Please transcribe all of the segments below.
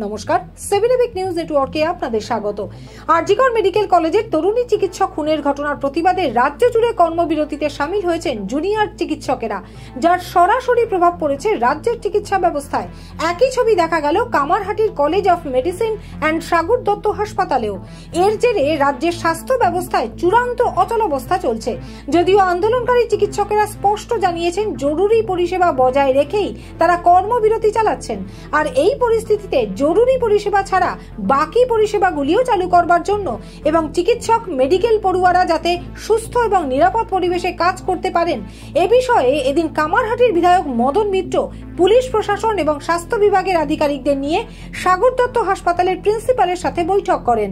নমস্কার, সেভেনএবিক নিউজ নেটওয়ার্কে আপনাদের স্বাগত। আরজিকর মেডিকেল কলেজের তরুণী চিকিৎসক খুনের ঘটনার প্রতিবাদে রাজ্য জুড়ে কর্মবিরতিতে সামিল হয়েছেন জুনিয়র চিকিৎসকেরা, যার সরাসরি প্রভাব পড়েছে রাজ্যের চিকিৎসা ব্যবস্থায়। একই ছবি দেখা গেল কামারহাটির college of medicine and Sagar Dutta হাসপাতালেও। এর জেরে রাজ্যের স্বাস্থ্য ব্যবস্থায় চূড়ান্ত অচলাবস্থা চলছে। যদিও আন্দোলনকারী চিকিৎসকেরা স্পষ্ট জানিয়েছেন জরুরি পরিষেবা বজায় রেখেই তারা কর্মবিরতি চালাচ্ছেন, আর এই পরিস্থিতিতে জরুরি পরিষেবা ছাড়া বাকি পরিষেবাগুলিও চালু করবার জন্য এবং চিকিৎসক মেডিকেল পড়ুয়ারা যাতে সুস্থ এবং নিরাপদ পরিবেশে কাজ করতে পারেন, এ বিষয়ে এদিন কামারহাটির বিধায়ক মদন মিত্র পুলিশ প্রশাসন এবং স্বাস্থ্য বিভাগের আধিকারিকদের নিয়ে সাগর দত্ত হাসপাতালের প্রিন্সিপালের সাথে বৈঠক করেন।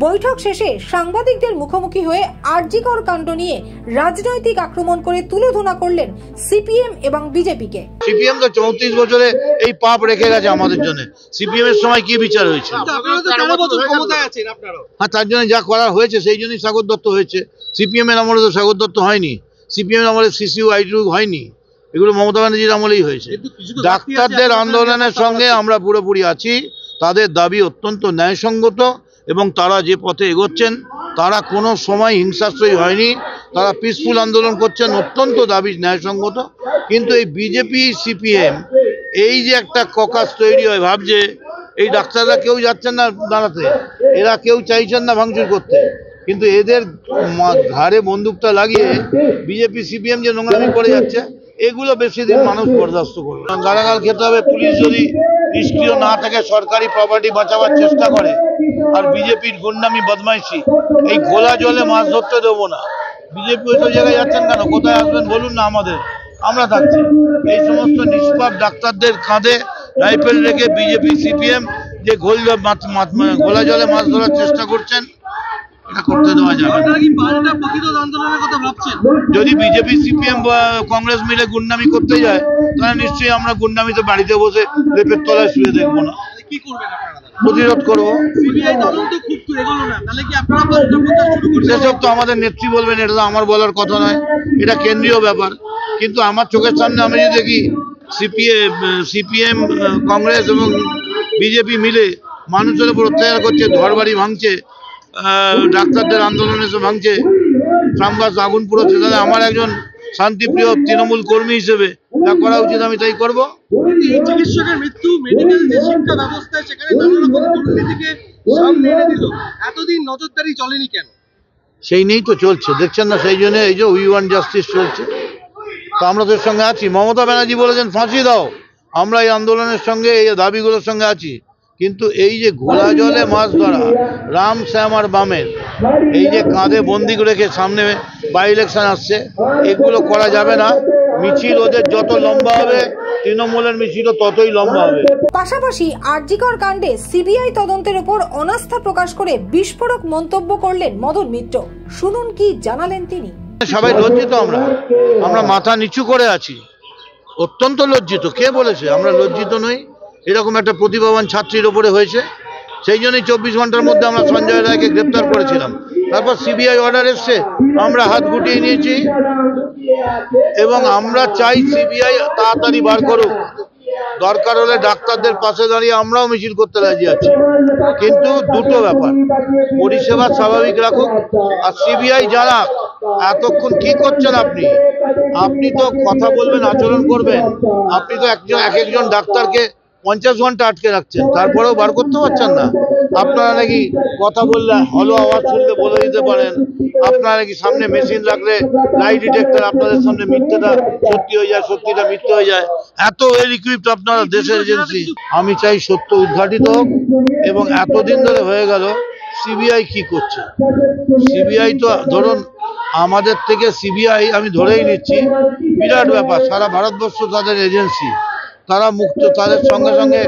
বৈঠক শেষে সাংবাদিকদের মুখোমুখি হয়ে আরজিকর কাণ্ড নিয়ে রাজনৈতিক আক্রমণ করে তুলোধনা করলেন সিপিএম এবং বিজেপিকে। সিপিএম তো 34 বছরে এই পাপ রেখে গেছে আমাদের জন্য। সিপিএম এর সময় কি বিচার হয়েছে? হ্যাঁ, তার জন্য যা করা হয়েছে সেই জন্যই সাগর দত্ত হয়েছে। সিপিএম এর আমলে তো সাগর দত্ত হয়নি, সিপিএম এর আমলে সিসিউ আইটিউ হয়নি, এগুলো মমতা ব্যানার্জির আমলেই হয়েছে। ডাক্তারদের আন্দোলনের সঙ্গে আমরা পুরোপুরি আছি। তাদের দাবি অত্যন্ত ন্যায়সঙ্গত এবং তারা যে পথে এগোচ্ছেন তারা কোনো সময় হিংসাশ্রয়ী হয়নি। তারা পিসফুল আন্দোলন করছেন, অত্যন্ত দাবি ন্যায়সঙ্গত। কিন্তু এই বিজেপি সিপিএম এই যে একটা ককাস তৈরি হয়, ভাবছে এই ডাক্তাররা কেউ যাচ্ছেন না দাঁড়াতে, এরা কেউ চাইছেন না ভাঙচুর করতে, কিন্তু এদের ঘাড়ে বন্দুকটা লাগিয়ে বিজেপি সিপিএম যে নোংরামি করে যাচ্ছে, এগুলো বেশি দিন মানুষ বরদাস্ত করবে। গালাগাল খেতে হবে। পুলিশ যদি নিষ্ক্রিয় না থাকে, সরকারি প্রপার্টি বাঁচাবার চেষ্টা করে, আর বিজেপির গুন্ডামি বদমাইশি, এই ঘোলা জলে মাছ ধরতে দেবো না। বিজেপি ওই সব জায়গায় যাচ্ছেন কেন? কোথায় আসবেন বলুন না, আমরা থাকছি। এই সমস্ত নিষ্পাপ ডাক্তারদের কাঁধে রাইফেল রেখে বিজেপি সিপিএম যে ঘোলা জলে মাছ ধরার চেষ্টা করছেন, এটা করতে দেওয়া যাবে না। যদি বিজেপি সিপিএম কংগ্রেস মিলে গুন্ডামি করতে যায়, তাহলে নিশ্চয়ই আমরা গুন্ডামিতে বাড়িতে বসে লেপের তলায় শুয়ে দেখবো না, প্রতিরোধ করবো। সেসব তো আমাদের নেত্রী বলবেন, এটা তো আমার বলার কথা নয়, এটা কেন্দ্রীয় ব্যাপার। কিন্তু আমার চোখের সামনে আমি যদি দেখি সিপিএম কংগ্রেস এবং বিজেপি মিলে মানুষের উপর অত্যাচার করছে, ঘরবাড়ি ভাঙছে, ডাক্তারদের আন্দোলনে এসে ভাঙছে, ট্রামগাছ আগুন পুড়োচ্ছে, তাহলে আমার একজন শান্তিপ্রিয় তৃণমূল কর্মী হিসেবে যা করা উচিত আমি তাই করবো। এই চিকিৎসকের মৃত্যু মেডিকেল যে শিক্ষা ব্যবস্থায় সেখানে নানা রকম দুর্নীতিকে সামনে এনে দিল, এতদিন নজরদারি চলেনি কেন? সেই নিয়েই তো চলছে, দেখছেন না? সেই জন্য এই যে উই ওয়ান্ট জাস্টিস চলছে, তো আমরা তোর সঙ্গে আছি। মমতা ব্যানার্জি বলেছেন ফাঁসি দাও, আমরা এই আন্দোলনের সঙ্গে, এই দাবিগুলোর সঙ্গে আছি। কিন্তু এই যে ঘোলা জলে মাছ ধরা, রাম শ্যাম আর বামের এই যে কাঁধে বন্দি রেখে সামনে বাই ইলেকশন আসছে, এগুলো করা যাবে না। মিছিল ওদের যত লম্বা হবে, তৃণমূলের মিছিলও ততই লম্বা হবে। পাশাপাশি আরজিকর কাণ্ডে সিবিআই তদন্তের উপর অনাস্থা প্রকাশ করে বিস্ফোরক মন্তব্য করলেন মদন মিত্র। শুনুন কি জানালেন তিনি। সবাই লজ্জিত, আমরা মাথা নিচু করে আছি, অত্যন্ত লজ্জিত। কে বলেছে আমরা লজ্জিত নই? এরকম একটা প্রতিভাবান ছাত্রীর ওপরে হয়েছে, সেই জন্যই 24 ঘন্টার মধ্যে আমরা সঞ্জয় রায়কে গ্রেপ্তার করেছিলাম। তারপর সিবিআই অর্ডার এসছে, আমরা হাত গুটিয়ে নিয়েছি এবং আমরা চাই সিবিআই তাড়াতাড়ি বার করুক। দরকার হলে ডাক্তারদের পাশে দাঁড়িয়ে আমরাও মিছিল করতে রাজি আছি। কিন্তু দুটো ব্যাপার, পরিষেবা স্বাভাবিক রাখুক, আর সিবিআই যারা এতক্ষণ কি করছেন, আপনি তো কথা বলবেন, আচরণ করবেন। আপনি তো একজন ডাক্তারকে 50 ঘন্টা আটকে রাখছেন, তারপরেও বার করতে পারছেন না। আপনারা নাকি কথা বললে, হলো আওয়াজ শুনলে বলে দিতে পারেন। আপনারা নাকি সামনে মেশিন রাখলে লাই ডিটেক্টর আপনাদের সামনে মিথ্যেটা সত্যি হয়ে যায়, সত্যিটা মিথ্যে হয়ে যায়। এত ওয়েল ইকুইপড আপনারা দেশের এজেন্সি। আমি চাই সত্য উদ্ঘাটিত হোক। এবং এতদিন ধরে হয়ে গেল, সিবিআই কি করছে? সিবিআই তো ধরুন আমাদের থেকে সিবিআই আমি ধরেই নিচ্ছি বিরাট ব্যাপার, সারা ভারতবর্ষ তাদের এজেন্সি, তারা মুক্ত। তাদের সঙ্গে সঙ্গে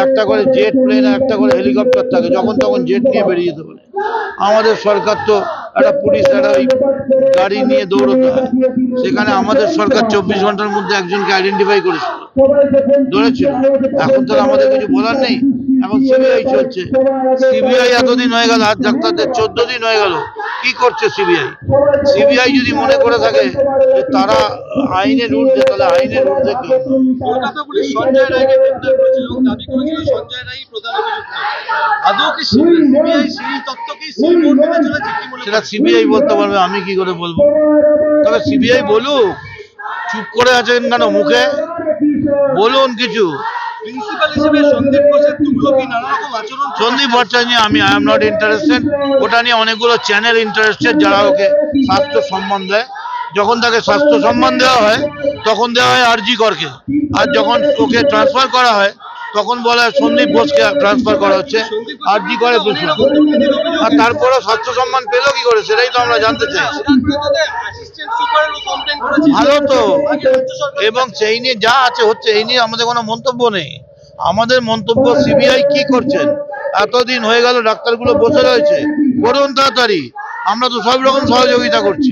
একটা করে জেট প্লেন, একটা করে হেলিকপ্টার থাকে, যখন তখন জেট নিয়ে বেরিয়ে যেতে পারে। আমাদের সরকার তো একটা পুলিশ, একটা ওই গাড়ি নিয়ে দৌড়তে হয়। সেখানে আমাদের সরকার 24 ঘন্টার মধ্যে একজনকে আইডেন্টিফাই ধরেছিল। এখন তো আমাদের কিছু বলার নেই। এখন সিবিআই চলছে। সিবিআই এতদিন হয়ে গেল, আজ ডাক্তারদের 14 দিন হয়ে গেল, কি করছে সিবিআই? সিবিআই যদি মনে করে থাকে যে তারা আইনের ঊর্ধ্বে, তাহলে আইনের ঊর্ধ্বে কি? কলকাতা পুলিশ সঞ্জয় রায়কে গ্রেফতার করেছিল এবং দাবি করেছিল সঞ্জয় রায় প্রধান অভিযুক্ত। আদৌ কি সিবিআই সেই তথ্যকেই সিল মোড় মেনে চলেছে? কি মনে সেটা সিবিআই বলতে পারবে, আমি কি করে বলবো? তবে সিবিআই বলুক, চুপ করে আছেন কেন? মুখে বলুন কিছু। প্রিন্সিপাল হিসেবে সন্দীপ ঘোষের তুগলকি নানা রকম আচরণ। সন্দীপ ভট্টাচার্য নিয়ে আই এম নট ইন্টারেস্টেড। ওটা নিয়ে অনেকগুলো চ্যানেল ইন্টারেস্টেড, যারা ওকে স্বাস্থ্য সম্মান দেয়। যখন তাকে স্বাস্থ্য সম্মান দেওয়া হয় তখন দেওয়া হয় আরজি করকে, আর যখন ওকে ট্রান্সফার করা হয় তখন বলা হয় সন্দীপ ঘোষকে ট্রান্সফার করা হচ্ছে আরজি করে দোষী। আর তারপরেও স্বাস্থ্য সম্মান পেল কি করে, সেটাই তো আমরা জানতে চাই। ভালো তো, এবং সেই নিয়ে যা আছে হচ্ছে, এই নিয়ে আমাদের কোনো মন্তব্য নেই। আমাদের মন্তব্য সিবিআই কি করছেন। এতদিন হয়ে গেল ডাক্তারগুলো বসে রয়েছে, করুন তাড়াতাড়ি। আমরা তো সব রকম সহযোগিতা করছি,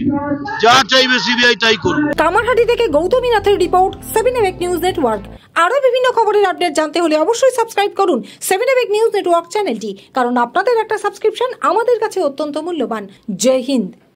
যা চাইবে সিবিআই তাই করুন। কামারহাটি থেকে গৌতমী নাথের রিপোর্ট, 7 AVEC নিউজ নেটওয়ার্ক। আরো বিভিন্ন খবরের আপডেট জানতে হলে অবশ্যই সাবস্ক্রাইব করুন 7 AVEC নিউজ নেটওয়ার্ক চ্যানেলটি, কারণ আপনাদের একটা সাবস্ক্রিপশন আমাদের কাছে অত্যন্ত মূল্যবান। জয় হিন্দ।